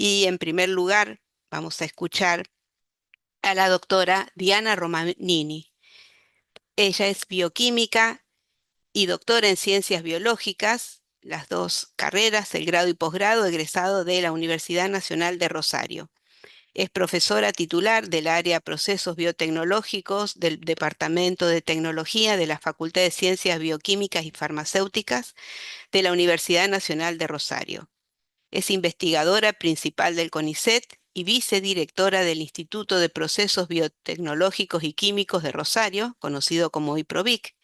Y en primer lugar, vamos a escuchar a la doctora Diana Romanini. Ella es bioquímica y doctora en ciencias biológicas, las dos carreras, el grado y posgrado, egresado de la Universidad Nacional de Rosario. Es profesora titular del área Procesos Biotecnológicos del Departamento de Tecnología de la Facultad de Ciencias Bioquímicas y Farmacéuticas de la Universidad Nacional de Rosario. Es investigadora principal del CONICET y vicedirectora del Instituto de Procesos Biotecnológicos y Químicos de Rosario, conocido como IPROVIC,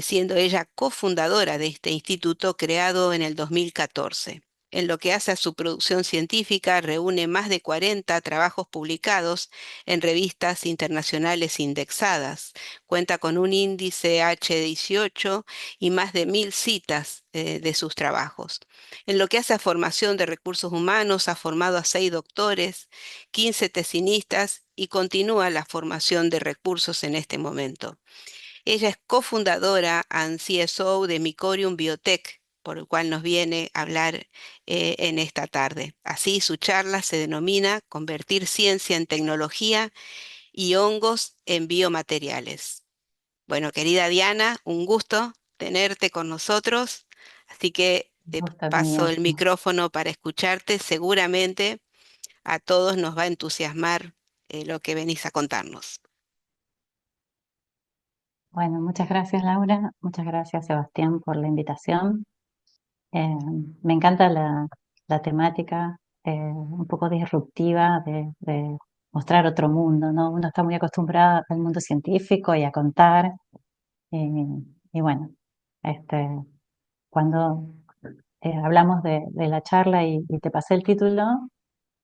siendo ella cofundadora de este instituto creado en el 2014. En lo que hace a su producción científica, reúne más de 40 trabajos publicados en revistas internacionales indexadas. Cuenta con un índice H18 y más de 1000 citas de sus trabajos. En lo que hace a formación de recursos humanos, ha formado a 6 doctores, 15 tesinistas y continúa la formación de recursos en este momento. Ella es cofundadora and CSO de Micorium Biotech, por el cual nos viene a hablar en esta tarde. Así, su charla se denomina Convertir ciencia en tecnología y hongos en biomateriales. Bueno, querida Diana, un gusto tenerte con nosotros, así que te Gusto paso mío. el micrófono para escucharte. Seguramente a todos nos va a entusiasmar lo que venís a contarnos. Bueno, muchas gracias Laura, muchas gracias Sebastián por la invitación. Eh, Me encanta la temática un poco disruptiva de mostrar otro mundo, ¿no? Uno está muy acostumbrado al mundo científico y a contar. Y, y bueno, este, cuando hablamos de la charla y te pasé el título,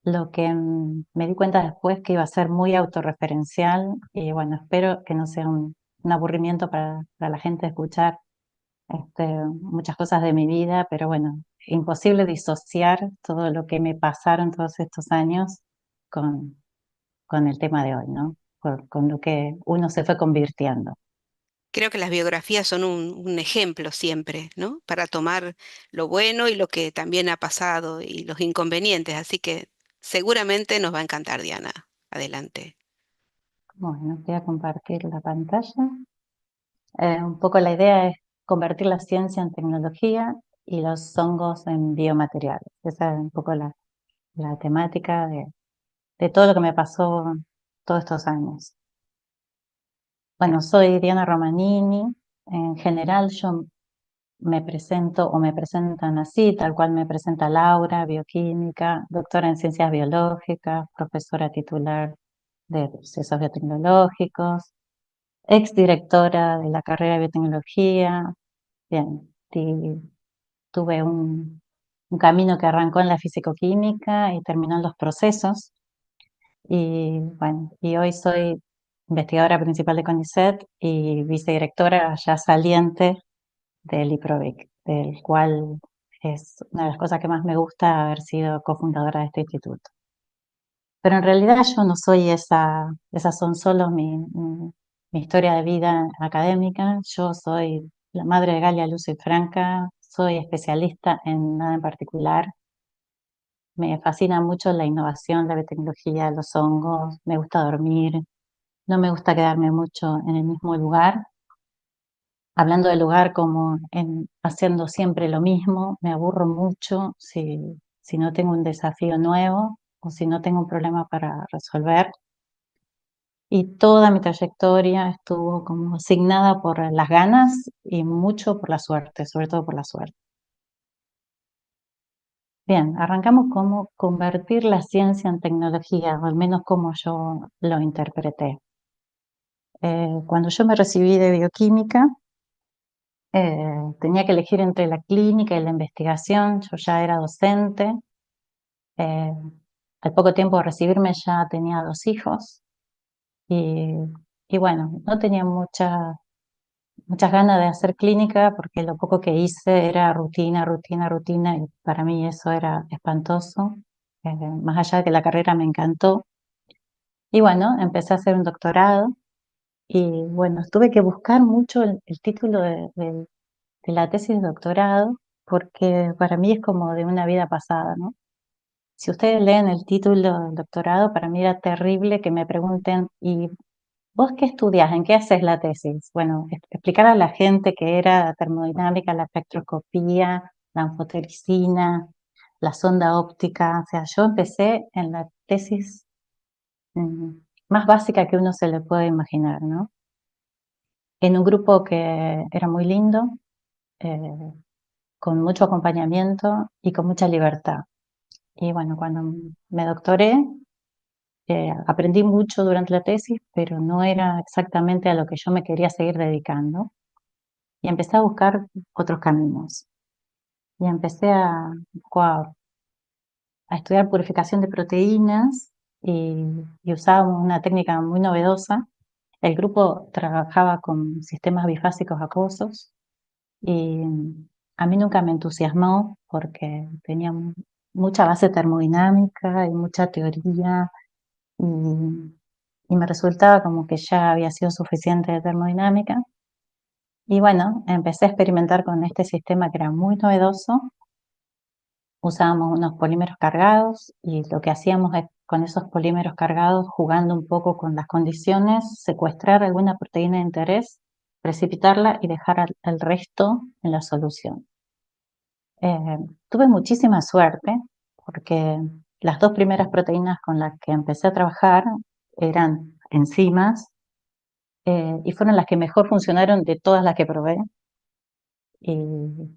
lo que me di cuenta después que iba a ser muy autorreferencial y bueno, espero que no sea un aburrimiento para la gente escuchar muchas cosas de mi vida, pero bueno, imposible disociar todo lo que me pasaron todos estos años con, con el tema de hoy, ¿no? Con lo que uno se fue convirtiendo. Creo que las biografías son un ejemplo siempre, ¿no? Para tomar lo bueno y lo que también ha pasado y los inconvenientes. Así que seguramente nos va a encantar, Diana. Adelante. Bueno, voy a compartir la pantalla. Un poco la idea es convertir la ciencia en tecnología y los hongos en biomateriales. Esa es un poco la temática de todo lo que me pasó todos estos años. Bueno, soy Diana Romanini. En general yo me presento o me presentan así, tal cual me presenta Laura, bioquímica, doctora en ciencias biológicas, profesora titular de procesos biotecnológicos, exdirectora de la carrera de biotecnología. Bien, tuve un camino que arrancó en la fisicoquímica y terminó en los procesos. Y bueno, y hoy soy investigadora principal de CONICET y vicedirectora ya saliente del IPROVIC, del cual es una de las cosas que más me gusta haber sido cofundadora de este instituto. Pero en realidad yo no soy esas son solo mi historia de vida académica. Yo soy la madre de Galia, Luz y Franca, soy especialista en nada en particular. Me fascina mucho la innovación, la biotecnología, los hongos, me gusta dormir, no me gusta quedarme mucho en el mismo lugar. Hablando del lugar como haciendo siempre lo mismo, me aburro mucho si no tengo un desafío nuevo o si no tengo un problema para resolver. Y toda mi trayectoria estuvo como asignada por las ganas y mucho por la suerte, sobre todo por la suerte. Bien, arrancamos como convertir la ciencia en tecnología, o al menos como yo lo interpreté. Cuando yo me recibí de bioquímica, tenía que elegir entre la clínica y la investigación. Yo ya era docente. eh, Al poco tiempo de recibirme ya tenía 2 hijos y, y bueno, no tenía muchas ganas de hacer clínica porque lo poco que hice era rutina, rutina, rutina y para mí eso era espantoso. Más allá de que la carrera me encantó. Y bueno, empecé a hacer un doctorado y bueno, tuve que buscar mucho el título de la tesis de doctorado porque para mí es como de una vida pasada, ¿no? Si ustedes leen el título del doctorado, para mí era terrible que me pregunten, ¿y vos qué estudias? ¿En qué haces la tesis? Bueno, explicar a la gente que era la termodinámica, la espectroscopía, la anfotericina, la sonda óptica. O sea, yo empecé en la tesis mm, más básica que uno se le puede imaginar, ¿no? En un grupo que era muy lindo, eh, con mucho acompañamiento y con mucha libertad. Y bueno, cuando me doctoré, aprendí mucho durante la tesis, pero no era exactamente a lo que yo me quería seguir dedicando. Y empecé a buscar otros caminos. Y empecé un poco a estudiar purificación de proteínas y usábamos una técnica muy novedosa. El grupo trabajaba con sistemas bifásicos acuosos y a mí nunca me entusiasmó porque tenía mucha base termodinámica y mucha teoría y, y me resultaba como que ya había sido suficiente de termodinámica. Y bueno, empecé a experimentar con este sistema que era muy novedoso. Usábamos unos polímeros cargados y lo que hacíamos es con esos polímeros cargados, jugando un poco con las condiciones, secuestrar alguna proteína de interés, precipitarla y dejar el resto en la solución. Eh, Tuve muchísima suerte porque las dos primeras proteínas con las que empecé a trabajar eran enzimas y fueron las que mejor funcionaron de todas las que probé. Y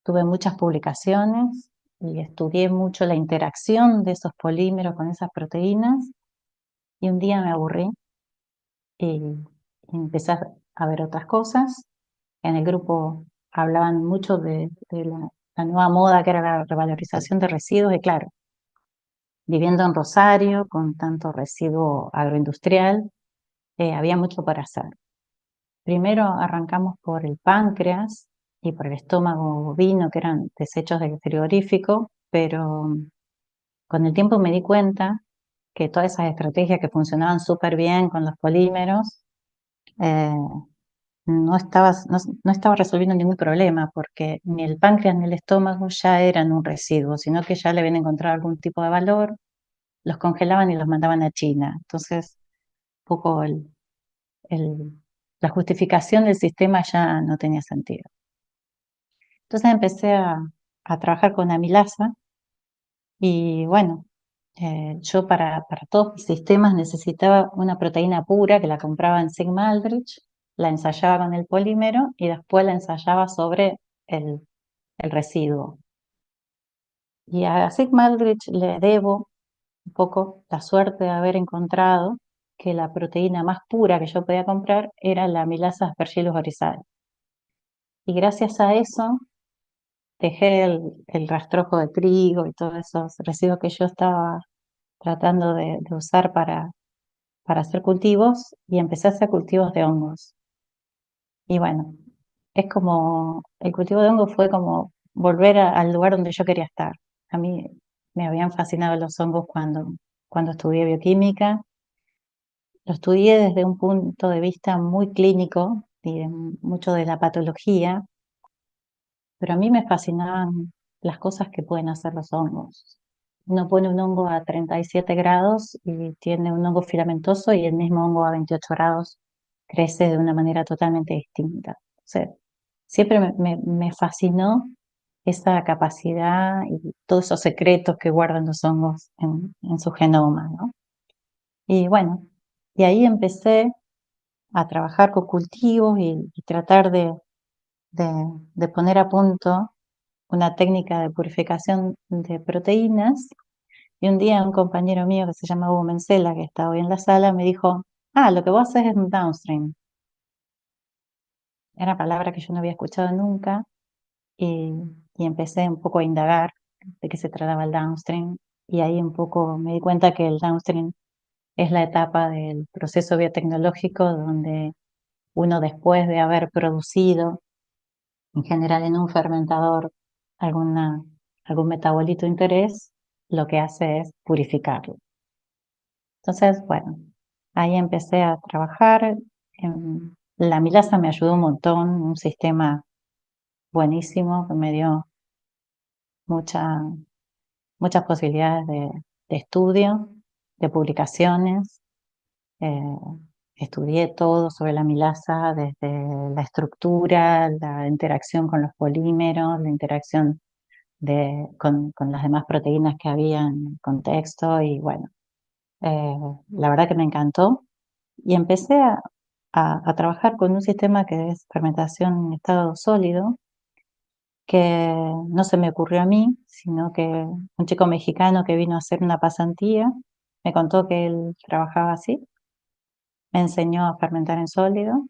tuve muchas publicaciones y estudié mucho la interacción de esos polímeros con esas proteínas y un día me aburrí y empecé a ver otras cosas. En el grupo hablaban mucho de la nueva moda que era la revalorización de residuos y claro, viviendo en Rosario con tanto residuo agroindustrial, había mucho para hacer. Primero arrancamos por el páncreas y por el estómago bovino, que eran desechos del frigorífico, pero con el tiempo me di cuenta que todas esas estrategias que funcionaban súper bien con los polímeros eh, no estaba resolviendo ningún problema, porque ni el páncreas ni el estómago ya eran un residuo, sino que ya le habían encontrado algún tipo de valor, los congelaban y los mandaban a China. Entonces, un poco el- la justificación del sistema ya no tenía sentido. Entonces empecé a trabajar con amilasa y bueno, yo para todos mis sistemas necesitaba una proteína pura que la compraba en Sigma-Aldrich, la ensayaba con el polímero y después la ensayaba sobre el, el residuo. Y a Sigma-Aldrich le debo un poco la suerte de haber encontrado que la proteína más pura que yo podía comprar era la amilasa Aspergillus oryzae. Y gracias a eso dejé el rastrojo de trigo y todos esos residuos que yo estaba tratando de usar para hacer cultivos y empecé a hacer cultivos de hongos. Y bueno, es como, el cultivo de hongos fue como volver al lugar donde yo quería estar. A mí me habían fascinado los hongos cuando estudié bioquímica. Lo estudié desde un punto de vista muy clínico y mucho de la patología, pero a mí me fascinaban las cosas que pueden hacer los hongos. Uno pone un hongo a 37 grados y tiene un hongo filamentoso y el mismo hongo a 28 grados crece de una manera totalmente distinta. O sea, siempre me fascinó esa capacidad y todos esos secretos que guardan los hongos en su genoma, ¿no? Y bueno, y ahí empecé a trabajar con cultivos y tratar de poner a punto una técnica de purificación de proteínas. Y un día un compañero mío que se llama Hugo Mencela, que está hoy en la sala, me dijo, lo que vos haces es un downstream. Era una palabra que yo no había escuchado nunca y, y empecé un poco a indagar de qué se trataba el downstream. Y ahí un poco me di cuenta que el downstream es la etapa del proceso biotecnológico donde uno después de haber producido, en general en un fermentador, alguna, algún metabolito de interés, lo que hace es purificarlo. Entonces, bueno, ahí empecé a trabajar. La milasa me ayudó un montón, un sistema buenísimo que me dio mucha, muchas posibilidades de estudio, de publicaciones. Eh, Estudié todo sobre la amilasa, desde la estructura, la interacción con los polímeros, la interacción con las demás proteínas que había en el contexto y bueno, eh, la verdad que me encantó y empecé a trabajar con un sistema que es fermentación en estado sólido, que no se me ocurrió a mí, sino que un chico mexicano que vino a hacer una pasantía me contó que él trabajaba así, me enseñó a fermentar en sólido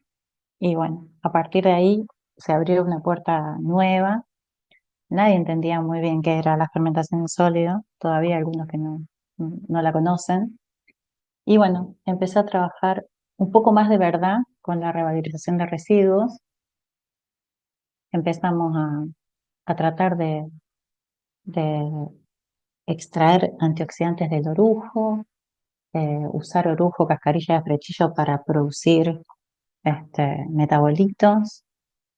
y bueno, a partir de ahí se abrió una puerta nueva. Nadie entendía muy bien qué era la fermentación en sólido, todavía algunos que no la conocen. Y bueno, empecé a trabajar un poco más de verdad con la revalorización de residuos. Empezamos a tratar de extraer antioxidantes del orujo, usar orujo, cascarilla de frechillo para producir metabolitos.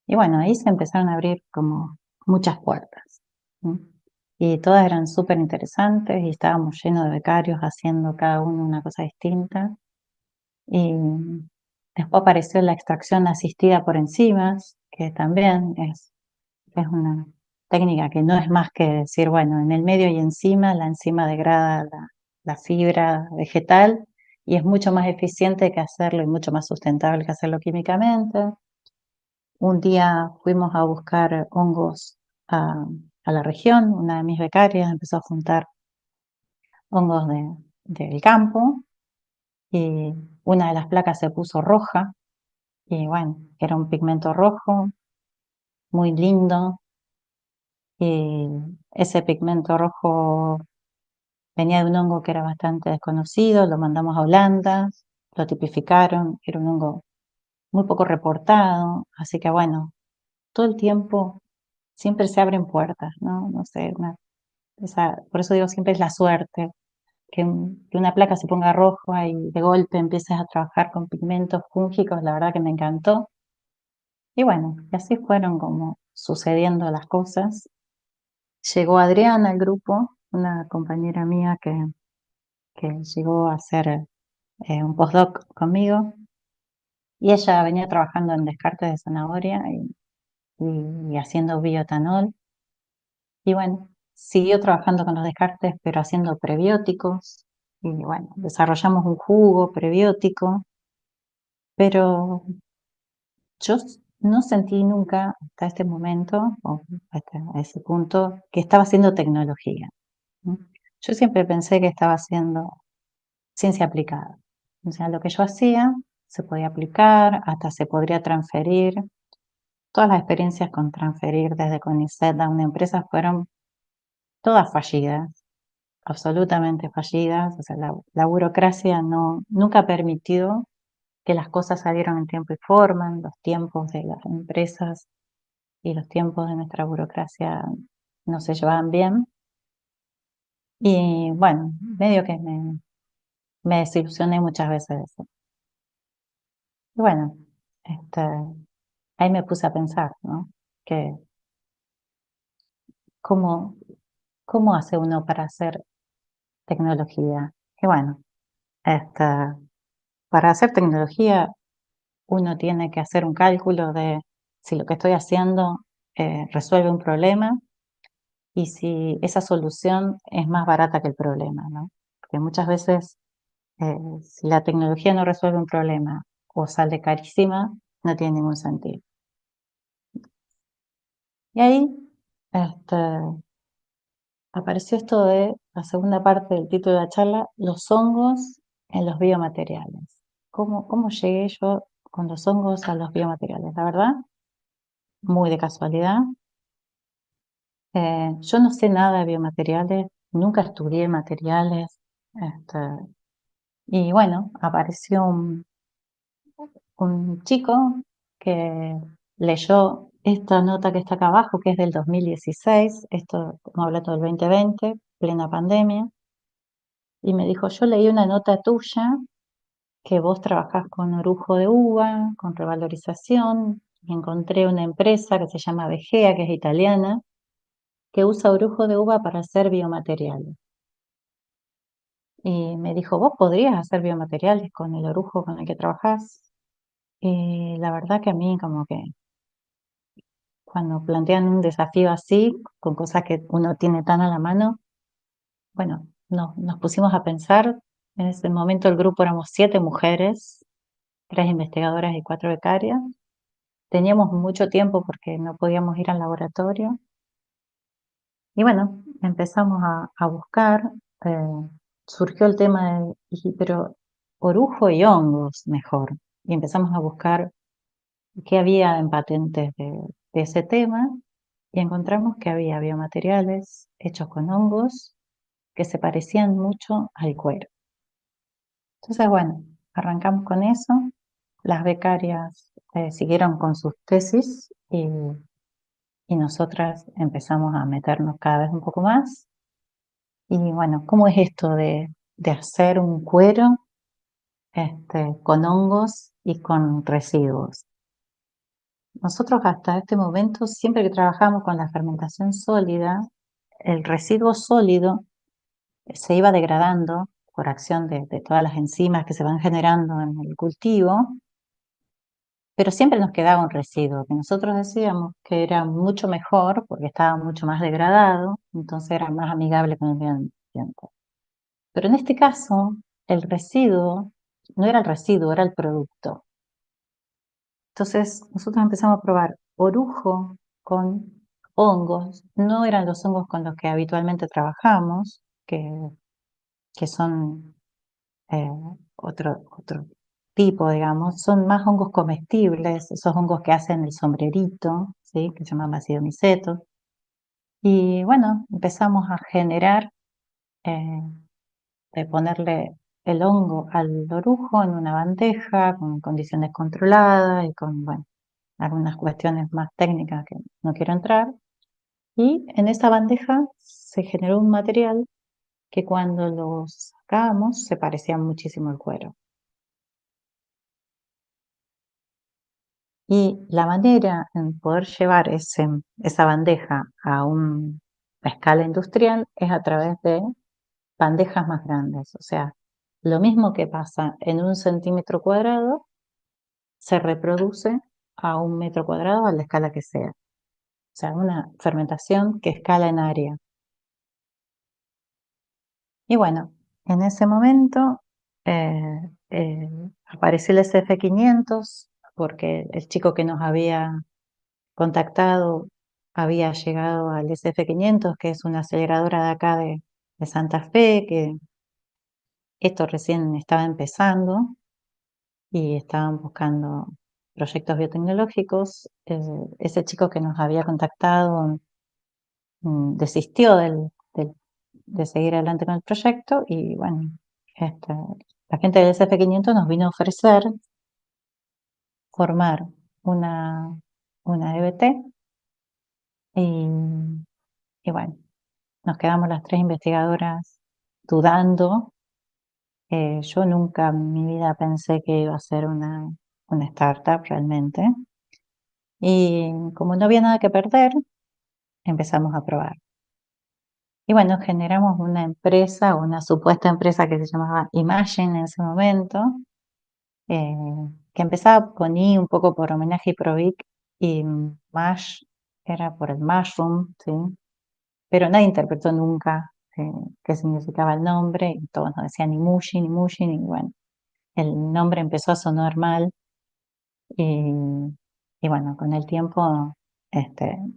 Y bueno, ahí se empezaron a abrir como muchas puertas, ¿no? Y todas eran súper interesantes y estábamos llenos de becarios haciendo cada uno una cosa distinta. Y después apareció la extracción asistida por enzimas, que también es una técnica que no es más que decir, bueno, en el medio y encima, la enzima degrada la fibra vegetal y es mucho más eficiente que hacerlo y mucho más sustentable que hacerlo químicamente. Un día fuimos a buscar hongos a la región, una de mis becarias empezó a juntar hongos del campo y una de las placas se puso roja y bueno, era un pigmento rojo muy lindo y ese pigmento rojo venía de un hongo que era bastante desconocido, lo mandamos a Holanda, lo tipificaron, era un hongo muy poco reportado, así que bueno, todo el tiempo siempre se abren puertas, ¿no? No sé, por eso digo siempre es la suerte, que una placa se ponga roja y de golpe empieces a trabajar con pigmentos fúngicos, la verdad que me encantó. Y bueno, y así fueron como sucediendo las cosas. Llegó Adriana al grupo, una compañera mía que llegó a hacer un postdoc conmigo, y ella venía trabajando en descartes de zanahoria y haciendo bioetanol. Y bueno, siguió trabajando con los descartes, pero haciendo prebióticos. Y bueno, desarrollamos un jugo prebiótico, pero yo no sentí nunca hasta este momento, o hasta ese punto, que estaba haciendo tecnología, ¿no? Yo siempre pensé que estaba haciendo ciencia aplicada. O sea, lo que yo hacía se podía aplicar, hasta se podría transferir. Todas las experiencias con transferir desde CONICET a una empresa fueron todas fallidas, absolutamente fallidas. O sea, la burocracia nunca permitió que las cosas salieran en tiempo y forma, los tiempos de las empresas y los tiempos de nuestra burocracia no se llevaban bien. Y bueno, medio que me desilusioné muchas veces de eso. Y bueno, este, ahí me puse a pensar, ¿no? Que cómo, cómo hace uno para hacer tecnología. Y bueno, este, para hacer tecnología uno tiene que hacer un cálculo de si lo que estoy haciendo resuelve un problema y si esa solución es más barata que el problema, ¿no? Porque muchas veces si la tecnología no resuelve un problema o sale carísima, no tiene ningún sentido. Y ahí este, apareció esto de la segunda parte del título de la charla, los hongos en los biomateriales. ¿Cómo llegué yo con los hongos a los biomateriales? La verdad, muy de casualidad. Yo no sé nada de biomateriales, nunca estudié materiales. este, y bueno, apareció un chico que leyó esta nota que está acá abajo, que es del 2016, esto estamos hablando del 2020, plena pandemia, y me dijo, yo leí una nota tuya que vos trabajás con orujo de uva, con revalorización, y encontré una empresa que se llama Vegea, que es italiana, que usa orujo de uva para hacer biomateriales. Y me dijo, ¿vos podrías hacer biomateriales con el orujo con el que trabajás? Y la verdad que a mí como que cuando plantean un desafío así, con cosas que uno tiene tan a la mano, bueno, nos pusimos a pensar. En ese momento el grupo éramos 7 mujeres, 3 investigadoras y 4 becarias. Teníamos mucho tiempo porque no podíamos ir al laboratorio. Y bueno, empezamos a buscar, surgió el tema de, dije, pero orujo y hongos mejor. Y empezamos a buscar qué había en patentes de ese tema y encontramos que había biomateriales hechos con hongos que se parecían mucho al cuero. Entonces, bueno, arrancamos con eso. Las becarias siguieron con sus tesis y nosotras empezamos a meternos cada vez un poco más. Y bueno, ¿cómo es esto de hacer un cuero con hongos y con residuos? Nosotros hasta este momento, siempre que trabajamos con la fermentación sólida, el residuo sólido se iba degradando por acción de todas las enzimas que se van generando en el cultivo, pero siempre nos quedaba un residuo que nosotros decíamos que era mucho mejor porque estaba mucho más degradado, entonces era más amigable con el medio ambiente. Pero en este caso, el residuo no era el residuo, era el producto. Entonces, nosotros empezamos a probar orujo con hongos. No eran los hongos con los que habitualmente trabajamos, que son eh, otro tipo, digamos. Son más hongos comestibles, esos hongos que hacen el sombrerito, ¿sí? Que se llaman basidomicetos. Y bueno, empezamos a generar eh, de ponerle el hongo al orujo en una bandeja con condiciones controladas y con, bueno, algunas cuestiones más técnicas que no quiero entrar. Y en esa bandeja se generó un material que cuando lo sacábamos se parecía muchísimo al cuero. Y la manera en poder llevar esa bandeja a escala industrial es a través de bandejas más grandes. O sea, lo mismo que pasa en 1 centímetro cuadrado se reproduce a 1 metro cuadrado a la escala que sea. O sea, una fermentación que escala en área. Y bueno, en ese momento eh, eh, apareció el SF500 porque el chico que nos había contactado había llegado al SF500, que es una aceleradora de acá de Santa Fe, que esto recién estaba empezando y estaban buscando proyectos biotecnológicos. Ese chico que nos había contactado desistió de seguir adelante con el proyecto y bueno, este, la gente del SF500 nos vino a ofrecer formar una, una EBT y, y bueno, nos quedamos las 3 investigadoras dudando. Yo nunca en mi vida pensé que iba a ser una startup realmente. Y como no había nada que perder, empezamos a probar. Y bueno, generamos una empresa, una supuesta empresa que se llamaba Imagine en ese momento, eh, que empezaba con I un poco por homenaje a Provic y Mash era por el mushroom, ¿sí? Pero nadie interpretó nunca qué significaba el nombre y todos nos decían Imushin, Imushin y bueno, el nombre empezó a sonar mal y, y bueno, con el tiempo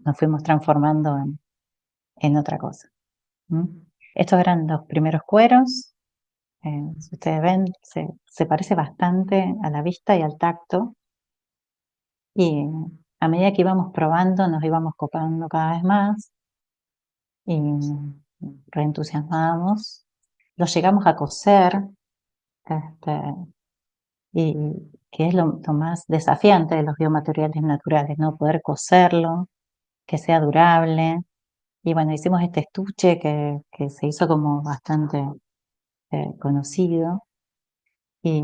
nos fuimos transformando en otra cosa. ¿Mm? Estos eran los primeros cueros. Si ustedes ven, se parece bastante a la vista y al tacto. Y a medida que íbamos probando, nos íbamos copando cada vez más y reentusiasmamos. Los llegamos a coser, este, y que es lo más desafiante de los biomateriales naturales, ¿no? Poder coserlo, que sea durable. Y bueno, hicimos este estuche que se hizo como bastante conocido. Y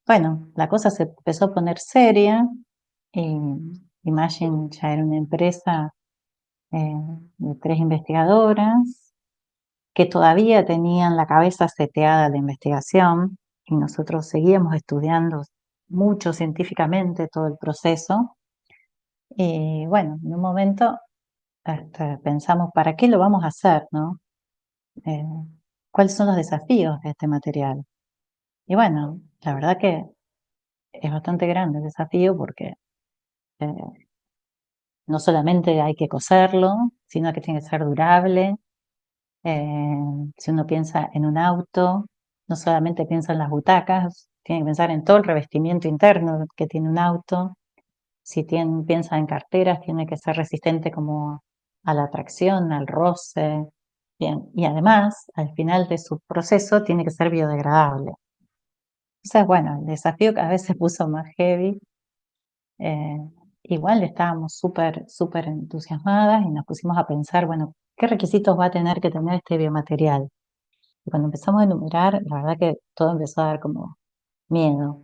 bueno, la cosa se empezó a poner seria y Imagine ya era una empresa de 3 investigadoras que todavía tenían la cabeza seteada a la investigación y nosotros seguíamos estudiando mucho científicamente todo el proceso. Y bueno, en un momento pensamos, ¿para qué lo vamos a hacer, no? Eh, ¿Cuáles son los desafíos de este material? Y bueno, la verdad que es bastante grande el desafío porque eh, no solamente hay que coserlo, sino que tiene que ser durable. Eh, si uno piensa en un auto, no solamente piensa en las butacas, tiene que pensar en todo el revestimiento interno que tiene un auto. Si piensa en carteras, tiene que ser resistente como a la tracción, al roce. Bien, y además, al final de su proceso, tiene que ser biodegradable. Entonces, bueno, el desafío cada vez se puso más heavy. Eh, Igual estábamos súper entusiasmadas y nos pusimos a pensar, bueno, ¿qué requisitos va a tener que tener este biomaterial? Y cuando empezamos a enumerar, la verdad que todo empezó a dar como miedo.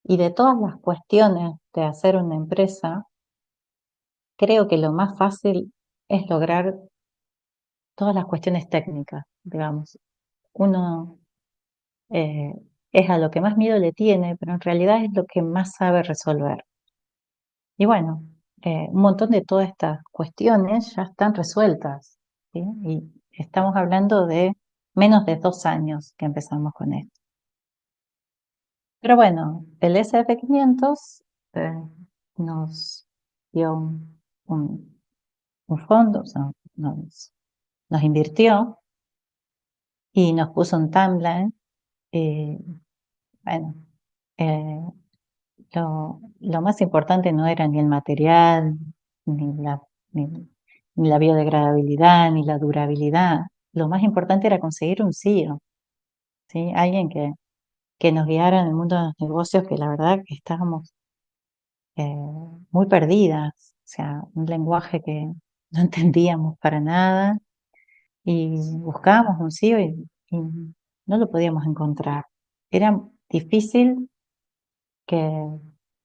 Y de todas las cuestiones de hacer una empresa, creo que lo más fácil es lograr todas las cuestiones técnicas, digamos. Uno eh, es a lo que más miedo le tiene, pero en realidad es lo que más sabe resolver. Y bueno, un montón de todas estas cuestiones ya están resueltas, ¿sí? Y estamos hablando de menos de 2 años que empezamos con esto. Pero bueno, el SF500 nos dio un- un fondo, o sea, nos invirtió y nos puso un timeline. Y bueno, eh, lo más importante no era ni el material, ni la, ni, ni la biodegradabilidad, ni la durabilidad. Lo más importante era conseguir un CEO, ¿sí? Alguien que nos guiara en el mundo de los negocios, que la verdad que estábamos muy perdidas, o sea, un lenguaje que no entendíamos para nada y buscábamos un CEO y no lo podíamos encontrar. Era difícil que,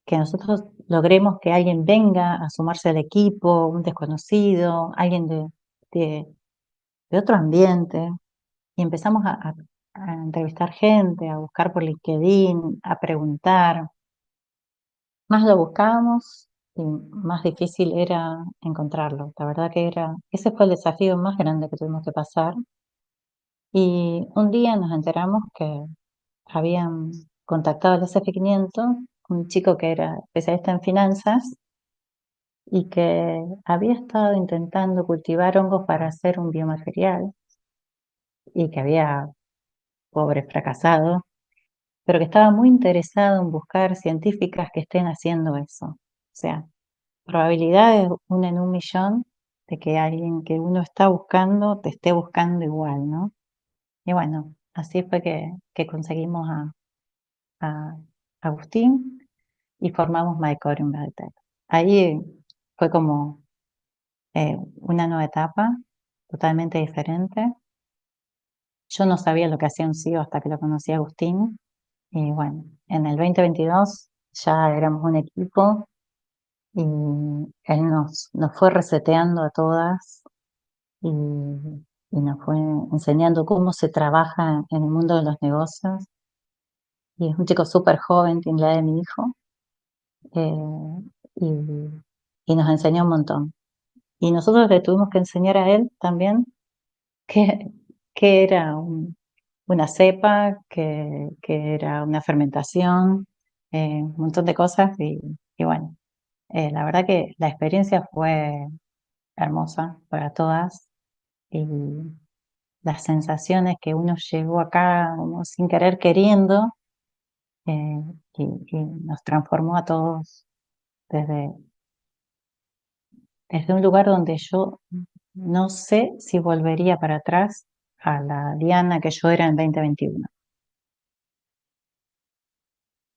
que nosotros logremos que alguien venga a sumarse al equipo, un desconocido, alguien de, de otro ambiente, y empezamos a entrevistar gente, a buscar por LinkedIn, a preguntar. Más lo buscábamos y más difícil era encontrarlo. La verdad que ese fue el desafío más grande que tuvimos que pasar. Y un día nos enteramos que habían contactado al SF500 un chico que era especialista en finanzas y que había estado intentando cultivar hongos para hacer un biomaterial y que había, pobre, fracasado, pero que estaba muy interesado en buscar científicas que estén haciendo eso. O sea, probabilidades 1 en 1 millón de que alguien que uno está buscando te esté buscando igual, ¿no? Y bueno, así fue que conseguimos a Agustín y formamos Mycorium Biotech. Ahí fue como una nueva etapa, totalmente diferente. Yo no sabía lo que hacía un CEO hasta que lo conocí a Agustín. Y bueno, en el 2022 ya éramos un equipo y él nos fue reseteando a todas y nos fue enseñando cómo se trabaja en el mundo de los negocios. Y es un chico súper joven, tiene la edad de mi hijo, eh, y, y nos enseñó un montón. Y nosotros le tuvimos que enseñar a él también qué, qué era una cepa, qué era una fermentación, un montón de cosas. Y bueno, la verdad que la experiencia fue hermosa para todas. Y las sensaciones que uno llegó acá como sin querer queriendo, eh, y nos transformó a todos desde, desde un lugar donde yo no sé si volvería para atrás a la Diana que yo era en 2021.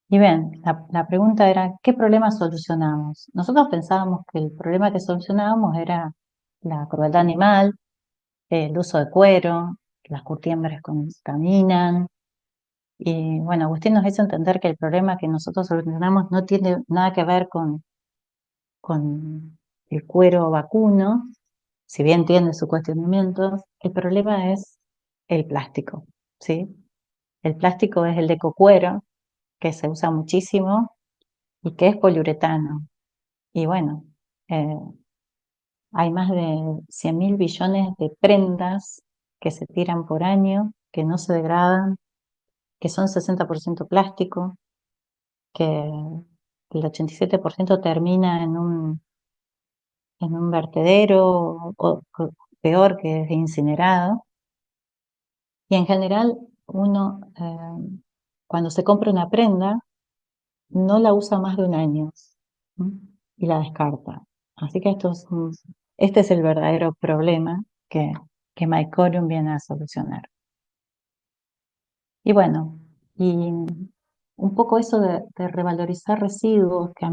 Y bien, la pregunta era, ¿qué problema solucionamos? Nosotros pensábamos que el problema que solucionábamos era la crueldad animal, el uso de cuero, las curtiembres contaminan. Y bueno, Agustín nos hizo entender que el problema que nosotros solucionamos no tiene nada que ver con el cuero vacuno, si bien tiene sus cuestionamientos, el problema es el plástico, ¿sí? El plástico es el de cocuero, que se usa muchísimo y que es poliuretano. Y bueno, eh, hay más de 100.000 billones de prendas que se tiran por año, que no se degradan, que son 60% plástico, que el 87% termina en un vertedero o peor, que es incinerado. Y en general uno, cuando se compra una prenda, no la usa más de un año, ¿m? Y la descarta. Así que este es el verdadero problema que Mycorium viene a solucionar. Y bueno, y un poco eso de revalorizar residuos, que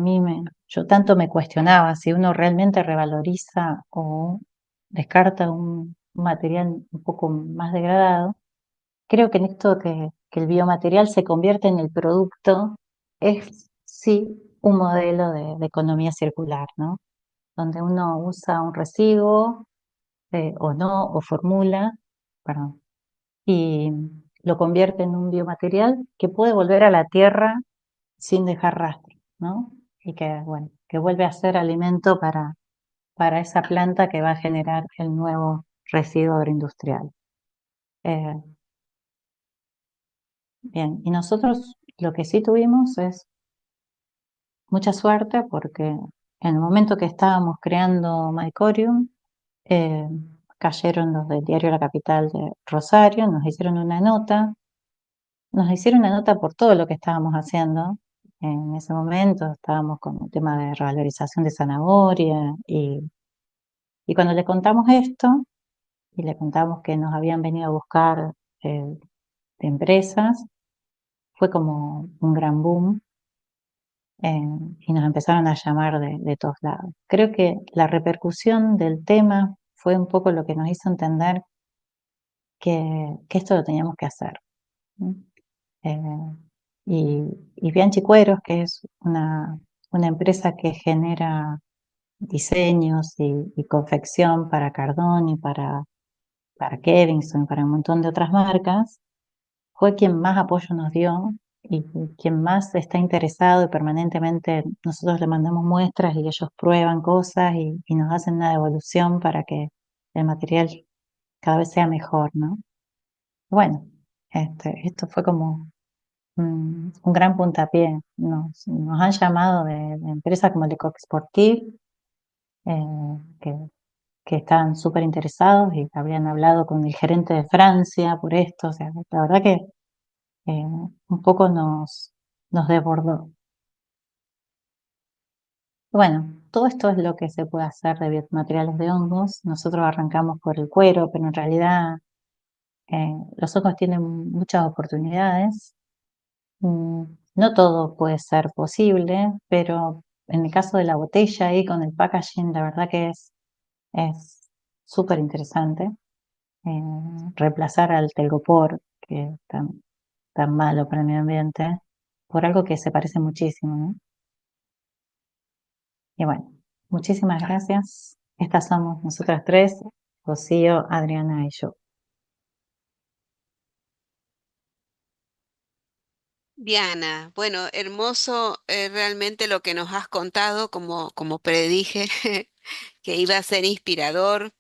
yo tanto me cuestionaba si uno realmente revaloriza o descarta un material un poco más degradado. Creo que en esto que el biomaterial se convierte en el producto es sí un modelo de economía circular, ¿no? Donde uno usa un residuo o no, o formula, perdón, y lo convierte en un biomaterial que puede volver a la tierra sin dejar rastro, ¿no? Y que, bueno, que vuelve a ser alimento para esa planta que va a generar el nuevo residuo agroindustrial. Eh, Bien, y nosotros lo que sí tuvimos es mucha suerte porque en el momento que estábamos creando Mycorium, eh, cayeron los del diario La Capital de Rosario, nos hicieron una nota por todo lo que estábamos haciendo. En ese momento estábamos con el tema de revalorización de zanahoria y cuando le contamos esto y le contamos que nos habían venido a buscar de empresas, fue como un gran boom. eh, y nos empezaron a llamar de todos lados. Creo que la repercusión del tema fue un poco lo que nos hizo entender que esto lo teníamos que hacer. ¿No? Eh, y Bianchi Cueros, que es una empresa que genera diseños y confección para Cardoni, para Kevinson, para un montón de otras marcas, fue quien más apoyo nos dio y quien más está interesado y permanentemente nosotros le mandamos muestras y ellos prueban cosas y nos hacen una devolución para que el material cada vez sea mejor, ¿no? Bueno, esto fue como un gran puntapié. Nos han llamado de empresas como Le Coq Sportif, que, que estaban súper interesados y habrían hablado con el gerente de Francia por esto. O sea, la verdad que un poco nos desbordó. Bueno, todo esto es lo que se puede hacer de biomateriales de hongos. Nosotros arrancamos por el cuero, pero en realidad los hongos tienen muchas oportunidades. Mm, No todo puede ser posible, pero en el caso de la botella ahí con el packaging, la verdad que es súper interesante. eh, Reemplazar al telgopor, que es tan malo para el medio ambiente, por algo que se parece muchísimo, ¿no? Y bueno, muchísimas gracias. Estas somos nosotras tres, Rocío, Adriana y yo. Diana, bueno, hermoso realmente lo que nos has contado, como predije, que iba a ser inspirador.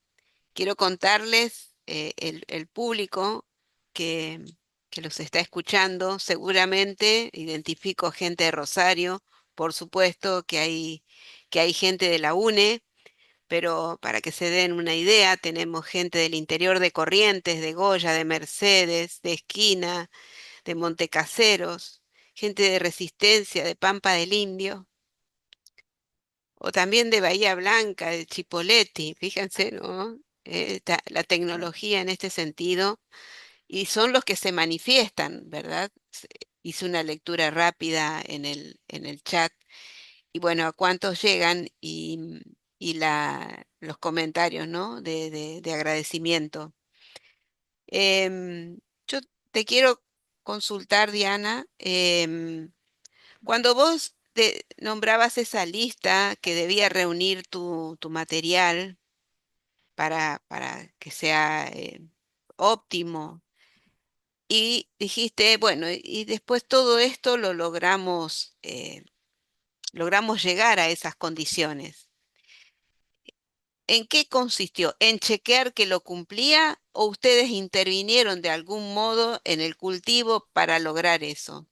Quiero contarles, el público que, que los está escuchando, seguramente identifico gente de Rosario, por supuesto que hay gente de la UNE, pero para que se den una idea, tenemos gente del interior de Corrientes, de Goya, de Mercedes, de Esquina, de Montecaseros, gente de Resistencia, de Pampa del Indio, o también de Bahía Blanca, de Chipoleti, fíjense, ¿no? La tecnología en este sentido, y son los que se manifiestan, ¿verdad? Hice una lectura rápida en el chat, y bueno, a cuántos llegan y los comentarios, ¿no? De agradecimiento. Yo te quiero consultar, Diana. Cuando vos nombrabas esa lista que debía reunir tu material para que sea óptimo. Y dijiste, bueno, y después todo esto lo logramos, logramos llegar a esas condiciones. ¿En qué consistió? ¿En chequear que lo cumplía o ustedes intervinieron de algún modo en el cultivo para lograr eso?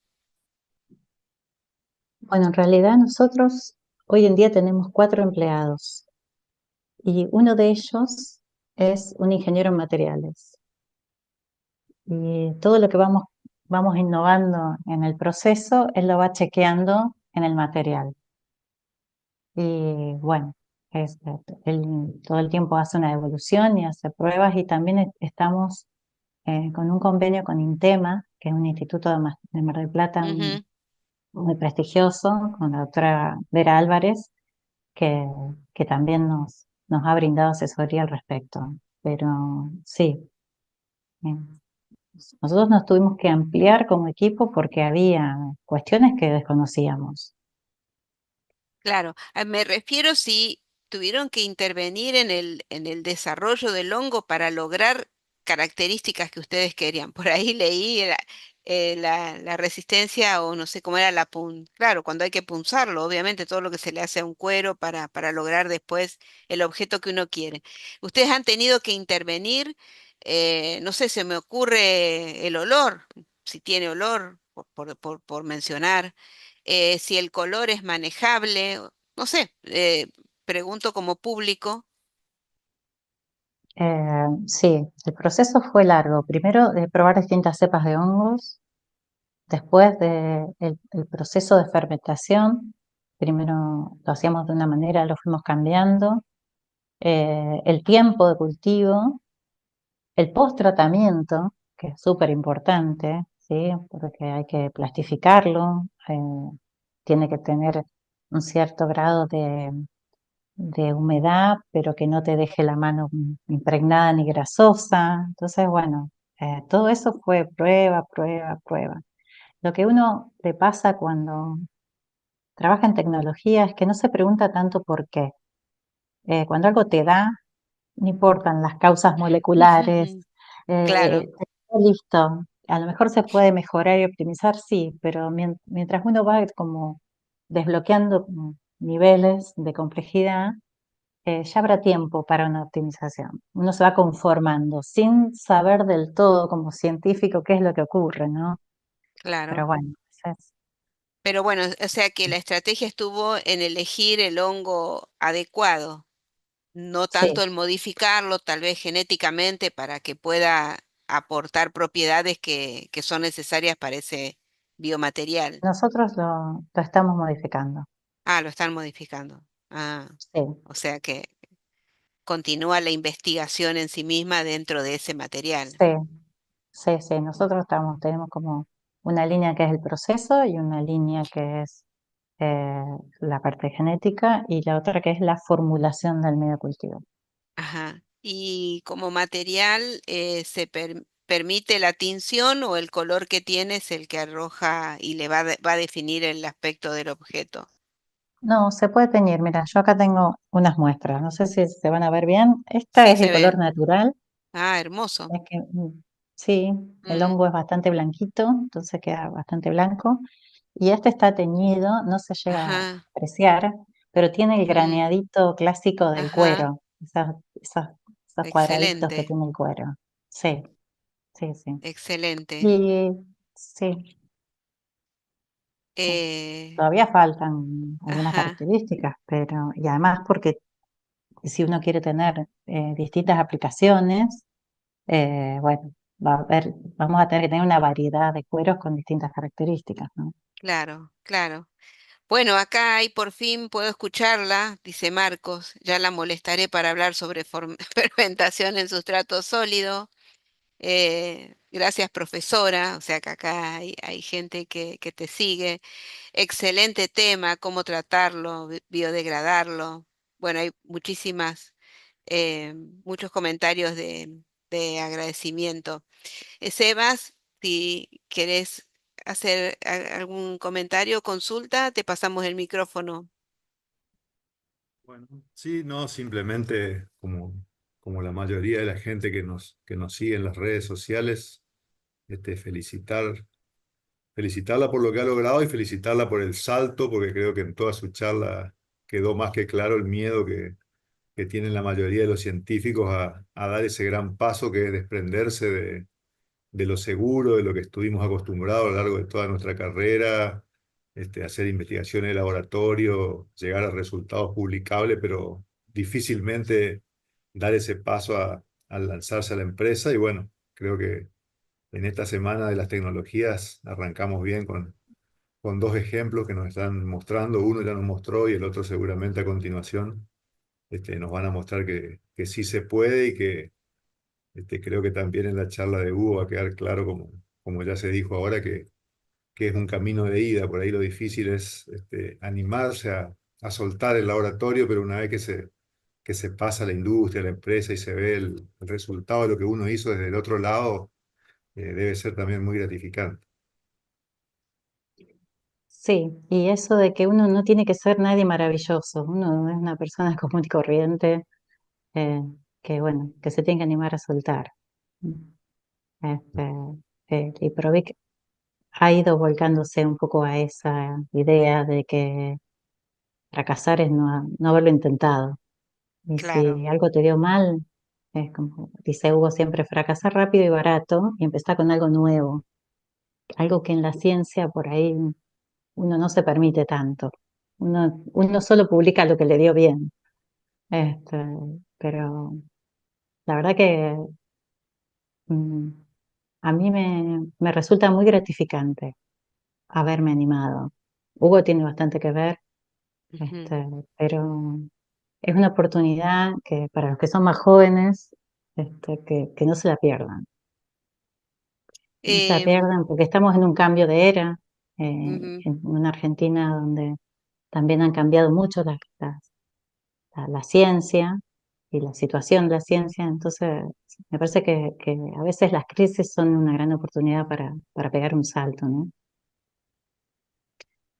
Bueno, en realidad nosotros hoy en día tenemos 4 empleados y uno de ellos es un ingeniero en materiales. Y todo lo que vamos innovando en el proceso, él lo va chequeando en el material. Y bueno, él todo el tiempo hace una evolución y hace pruebas y también estamos con un convenio con Intema, que es un instituto de Mar del Plata Ujú. muy prestigioso, con la doctora Vera Álvarez, que, que también nos ha brindado asesoría al respecto. Pero sí, eh, nosotros nos tuvimos que ampliar como equipo porque había cuestiones que desconocíamos. Claro, me refiero si tuvieron que intervenir en el desarrollo del hongo para lograr características que ustedes querían. Por ahí leí la resistencia o no sé cómo era claro, cuando hay que punzarlo, obviamente todo lo que se le hace a un cuero para lograr después el objeto que uno quiere. Ustedes han tenido que intervenir, no sé, se me ocurre el olor, si tiene olor, por mencionar si el color es manejable, no sé, pregunto como público. Sí, el proceso fue largo. Primero de probar distintas cepas de hongos, después el proceso de fermentación. Primero lo hacíamos de una manera, lo fuimos cambiando. El tiempo de cultivo, el post-tratamiento, que es súper importante, ¿sí? Porque hay que plastificarlo, tiene que tener un cierto grado de humedad, pero que no te deje la mano impregnada ni grasosa. Entonces, bueno, todo eso fue prueba, prueba, prueba. Lo que uno le pasa cuando trabaja en tecnología es que no se pregunta tanto por qué. Cuando algo te da, no importan las causas moleculares, Claro, listo. A lo mejor se puede mejorar y optimizar, sí, pero mientras uno va como desbloqueando niveles de complejidad, ya habrá tiempo para una optimización. Uno se va conformando sin saber del todo como científico qué es lo que ocurre, ¿no? Pero claro. bueno, Pero bueno, o sea que la estrategia estuvo en elegir el hongo adecuado, no tanto sí, en modificarlo, tal vez genéticamente, para que pueda aportar propiedades que son necesarias para ese biomaterial. nosotros lo estamos modificando. Ah, lo están modificando. Ah, Sí, o sea que continúa la investigación en sí misma dentro de ese material. sí, sí, sí. Nosotros tenemos como una línea que es el proceso y una línea que es eh, la parte genética y la otra que es la formulación del medio cultivo. Ajá. Y como material, permite la tinción o el color que tiene es el que arroja y le va a definir el aspecto del objeto. No, se puede teñir. Mira, yo acá tengo unas muestras. No sé si se van a ver bien. Esta Sí, es el se color ven. natural. Ah, hermoso. Es que, sí, el Mm, hongo es bastante blanquito, entonces queda bastante blanco. Y este está teñido, no se llega a ajá. apreciar, pero tiene el Mm, graneadito clásico del ajá. cuero, esos cuadraditos que Excelente. tiene el cuero. Sí, sí, sí. Excelente. Y sí, sí. Eh, Todavía faltan algunas ajá. características, pero, y además porque si uno quiere tener distintas aplicaciones, bueno, vamos a tener que tener una variedad de cueros con distintas características, ¿no? Claro, claro. Bueno, acá hay por fin puedo escucharla, dice Marcos. Ya la molestaré para hablar sobre fermentación en sustrato sólido. Gracias, profesora. O sea que acá hay gente que te sigue. Excelente tema, cómo tratarlo, biodegradarlo. Bueno, hay muchos comentarios de agradecimiento. Sebas, si querés hacer algún comentario o consulta, te pasamos el micrófono. Bueno, sí, no, simplemente como como la mayoría de la gente que nos sigue en las redes sociales, felicitarla por lo que ha logrado y felicitarla por el salto, porque creo que en toda su charla quedó más que claro el miedo que tienen la mayoría de los científicos a dar ese gran paso que es desprenderse de lo seguro, de lo que estuvimos acostumbrados a lo largo de toda nuestra carrera, hacer investigaciones de laboratorio, llegar a resultados publicables, pero difícilmente dar ese paso al lanzarse a la empresa. Y bueno, creo que en esta semana de las tecnologías arrancamos bien con dos ejemplos que nos están mostrando. Uno ya nos mostró y el otro seguramente a continuación nos van a mostrar que sí se puede y que creo que también en la charla de Hugo va a quedar claro, como ya se dijo ahora, que es un camino de ida. Por ahí lo difícil es animarse a soltar el laboratorio, pero una vez que se pasa a la industria, a la empresa y se ve el resultado de lo que uno hizo desde el otro lado, debe ser también muy gratificante. Sí, y eso de que uno no tiene que ser nadie maravilloso, uno es una persona común y corriente, eh, que bueno, que se tiene que animar a soltar. Este, y Provic ha ido volcándose un poco a esa idea de que fracasar es no haberlo intentado. Y Claro, si algo te dio mal, es como dice Hugo siempre, fracasar rápido y barato y empezar con algo nuevo, algo que en la ciencia por ahí uno no se permite tanto. Uno solo publica lo que le dio bien. Este, pero la verdad que mm, a mí me resulta muy gratificante haberme animado. Hugo tiene bastante que ver, ujú. este, pero es una oportunidad que para los que son más jóvenes, que no se la pierdan. No se la Em, pierdan porque estamos en un cambio de era, ujú. en una Argentina donde también han cambiado mucho la ciencia y la situación de la ciencia. Entonces, me parece que a veces las crisis son una gran oportunidad para pegar un salto, ¿no?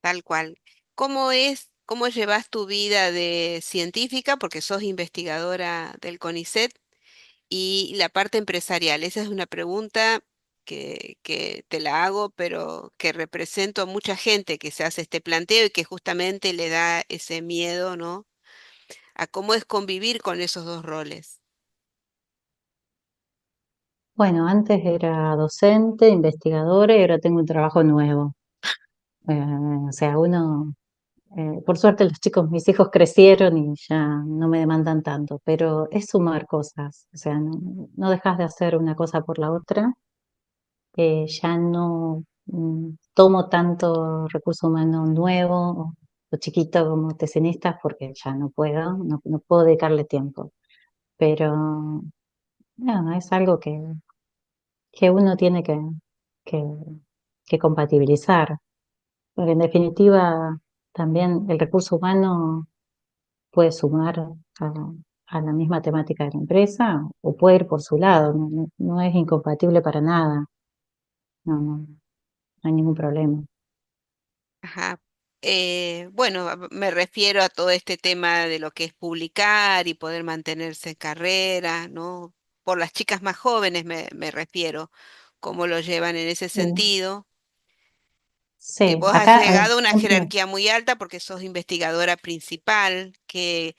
Tal cual. Cómo llevas tu vida de científica, porque sos investigadora del CONICET, y la parte empresarial? Esa es una pregunta que te la hago, pero que represento a mucha gente que se hace este planteo y que justamente le da ese miedo, ¿no? A cómo es convivir con esos dos roles. Bueno, antes era docente, investigadora y ahora tengo un trabajo nuevo. O sea, por suerte los chicos, mis hijos crecieron y ya no me demandan tanto, pero es sumar cosas. O sea, no dejas de hacer una cosa por la otra. Ya no tomo tanto recurso humano nuevo o chiquito como tecenistas porque ya no puedo dedicarle tiempo. Pero bueno, es algo que uno tiene que, que compatibilizar, porque en definitiva también el recurso humano puede sumar a, a la misma temática de la empresa o puede ir por su lado, no es incompatible para nada, no hay ningún problema. Ajá. Bueno, me refiero a todo este tema de lo que es publicar y poder mantenerse en carrera, ¿no? Por las chicas más jóvenes me refiero, cómo lo llevan en ese Sí, sentido. sí, Vos has acá llegado a una siempre, jerarquía muy alta porque sos investigadora principal, que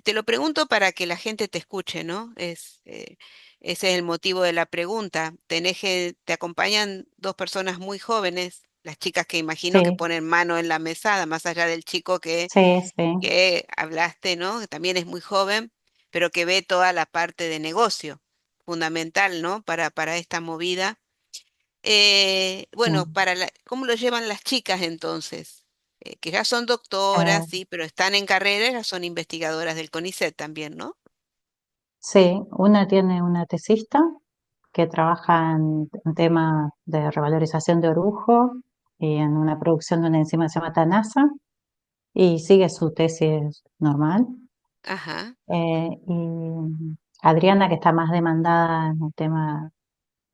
te lo pregunto para que la gente te escuche, ¿no? Ese es el motivo de la pregunta. Te acompañan dos personas muy jóvenes, las chicas que imagino que sí, ponen mano en la mesada, más allá del chico sí, sí, que hablaste, ¿no? Que también es muy joven, pero que ve toda la parte de negocio, fundamental, ¿no? Para esta movida. sí. Bueno, ¿cómo lo llevan las chicas entonces? Que ya son Eh, doctoras, sí, pero están en carrera, ya son investigadoras del CONICET también, ¿no? sí, una tiene una tesista que trabaja en temas de revalorización de orujo y en una producción de una enzima que se llama TANASA y sigue su tesis normal. Ajá, Y Adriana, que está más demandada en el tema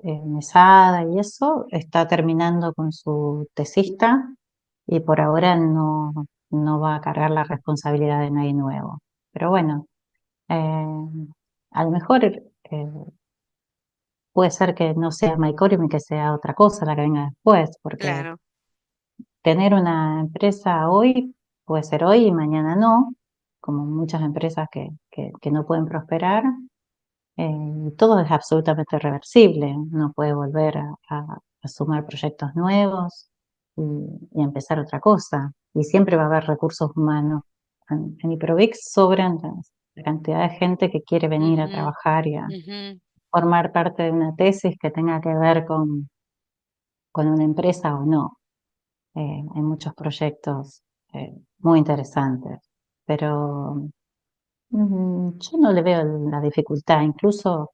mesada y eso, está terminando con su tesista y por ahora no va a cargar la responsabilidad de nadie nuevo. Pero bueno, eh, a lo mejor puede ser que no sea MyCorim y que sea otra cosa la que venga después, porque Claro, tener una empresa hoy puede ser hoy y mañana no, como muchas empresas que no pueden prosperar. Todo es absolutamente reversible, uno puede volver a sumar proyectos nuevos y empezar otra cosa. Y siempre va a haber recursos humanos. En Iprovix sobran la cantidad de gente que quiere venir a ujú, trabajar y a ujú, formar parte de una tesis que tenga que ver con una empresa o no. Hay muchos proyectos muy interesantes, pero yo no le veo la dificultad. Incluso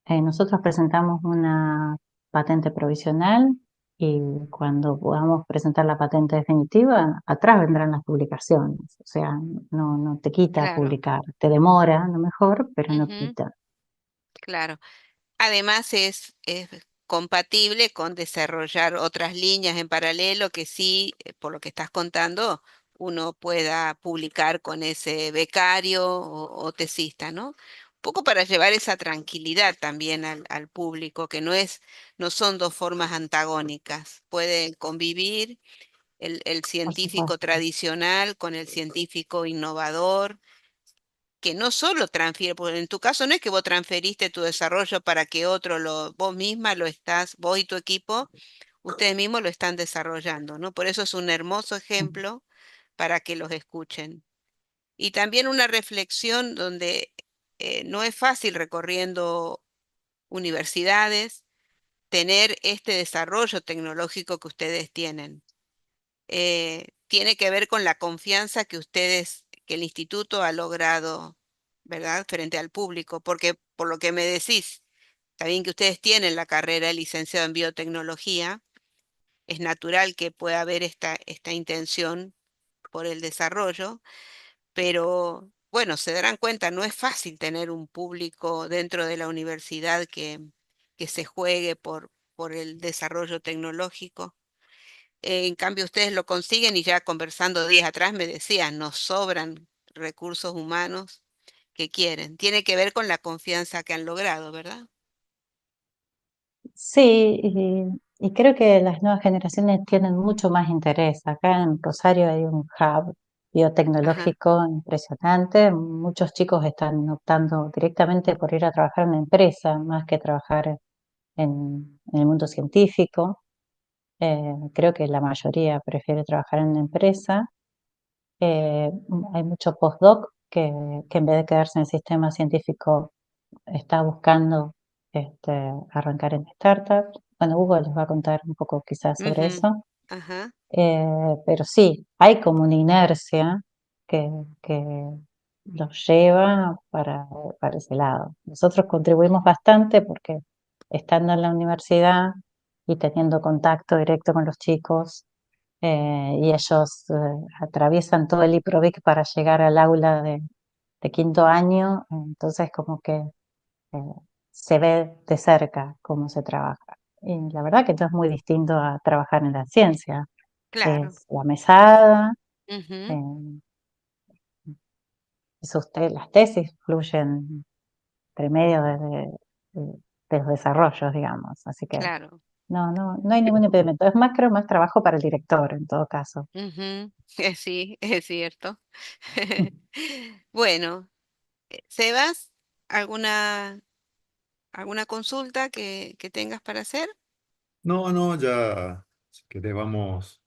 nosotros presentamos una patente provisional y cuando podamos presentar la patente definitiva, atrás vendrán las publicaciones. O sea, no te quita claro, publicar, te demora a lo mejor, pero no ujú, quita. claro. Además es compatible con desarrollar otras líneas en paralelo que sí, por lo que estás contando, uno pueda publicar con ese becario o tesista, ¿no? Un poco para llevar esa tranquilidad también al público, que no son dos formas antagónicas, pueden convivir el Por científico supuesto. tradicional con el científico innovador que no solo transfiere, porque en tu caso no es que vos transferiste tu desarrollo para que vos misma lo estás, vos y tu equipo, ustedes mismos lo están desarrollando, ¿no? Por eso es un hermoso ejemplo para que los escuchen. Y también una reflexión donde no es fácil recorriendo universidades tener este desarrollo tecnológico que ustedes tienen. Tiene que ver con la confianza que el instituto ha logrado, ¿verdad?, frente al público, porque por lo que me decís, está bien que ustedes tienen la carrera de licenciado en biotecnología, es natural que pueda haber esta intención por el desarrollo, pero bueno, se darán cuenta, no es fácil tener un público dentro de la universidad que se juegue por el desarrollo tecnológico. En cambio, ustedes lo consiguen y ya conversando días atrás me decían, nos sobran recursos humanos que quieren. Tiene que ver con la confianza que han logrado, ¿verdad? Sí, y creo que las nuevas generaciones tienen mucho más interés. Acá en Rosario hay un hub Ajá. biotecnológico impresionante. Muchos chicos están optando directamente por ir a trabajar en una empresa más que trabajar en el mundo científico. Creo que la mayoría prefiere trabajar en una empresa. Hay mucho postdoc que en vez de quedarse en el sistema científico está buscando arrancar en startups. Bueno, Hugo les va a contar un poco quizás sobre Ujú. eso. Ajá. Pero sí, hay como una inercia que los lleva para ese lado. Nosotros contribuimos bastante porque estando en la universidad y teniendo contacto directo con los chicos, y ellos atraviesan todo el IPROVIC para llegar al aula de quinto año, entonces como que eh, se ve de cerca cómo se trabaja. Y la verdad que esto es muy distinto a trabajar en la ciencia. Claro. Es la mesada, Ujú. eh, las tesis fluyen entre medio de los desarrollos, digamos. Así que Claro. no hay ningún impedimento. Es más, creo, más trabajo para el director en todo caso. Ujú. Sí, es cierto. Bueno, Sebas, ¿alguna, alguna consulta que tengas para hacer? No, no, ya, si querés, vamos,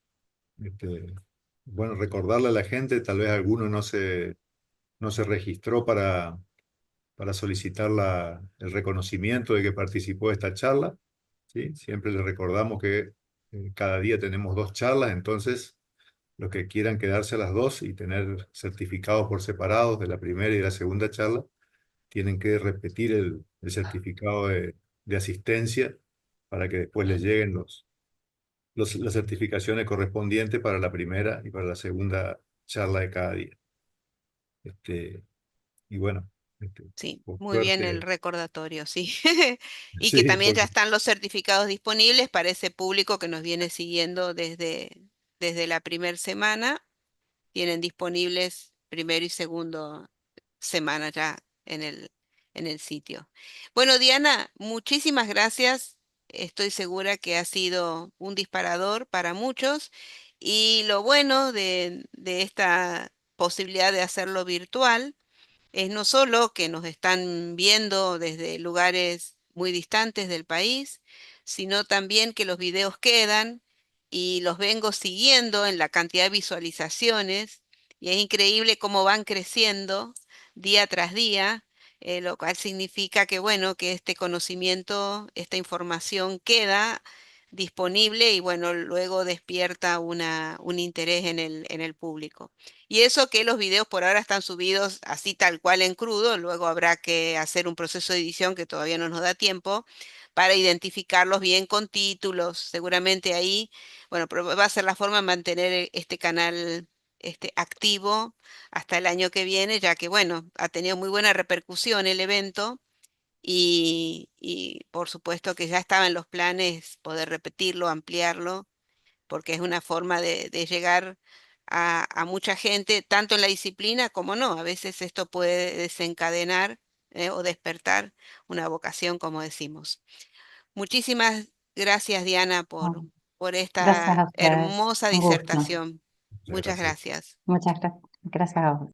bueno, recordarle a la gente, tal vez alguno no se registró para solicitar el reconocimiento de que participó de esta charla, ¿sí? Siempre les recordamos que cada día tenemos dos charlas, entonces los que quieran quedarse a las dos y tener certificados por separados de la primera y de la segunda charla, tienen que repetir el certificado de asistencia para que después les lleguen las certificaciones correspondientes para la primera y para la segunda charla de cada día. Este, y bueno, Sí, por muy bien el suerte, recordatorio, sí. Y que sí, también ya están los certificados disponibles para ese público que nos viene siguiendo desde la primera semana. Tienen disponibles primero y segundo semana ya en el sitio. Bueno, Diana, muchísimas gracias. Estoy segura que ha sido un disparador para muchos y lo bueno de esta posibilidad de hacerlo virtual es no solo que nos están viendo desde lugares muy distantes del país, sino también que los videos quedan y los vengo siguiendo en la cantidad de visualizaciones y es increíble cómo van creciendo día tras día, lo cual significa que, bueno, que este conocimiento, esta información queda disponible y, bueno, luego despierta un interés en el público. Y eso que los videos por ahora están subidos así tal cual en crudo, luego habrá que hacer un proceso de edición que todavía no nos da tiempo para identificarlos bien con títulos. Seguramente ahí, bueno, pero va a ser la forma de mantener este canal activo hasta el año que viene, ya que, bueno, ha tenido muy buena repercusión el evento y por supuesto que ya estaba en los planes poder repetirlo, ampliarlo porque es una forma de llegar a mucha gente, tanto en la disciplina como no. A veces esto puede desencadenar o despertar una vocación, como decimos. Muchísimas gracias, Diana, Bueno, por gracias esta a ustedes, hermosa un gusto. disertación. Muchas Muchas gracias. gracias. Muchas gracias a vos.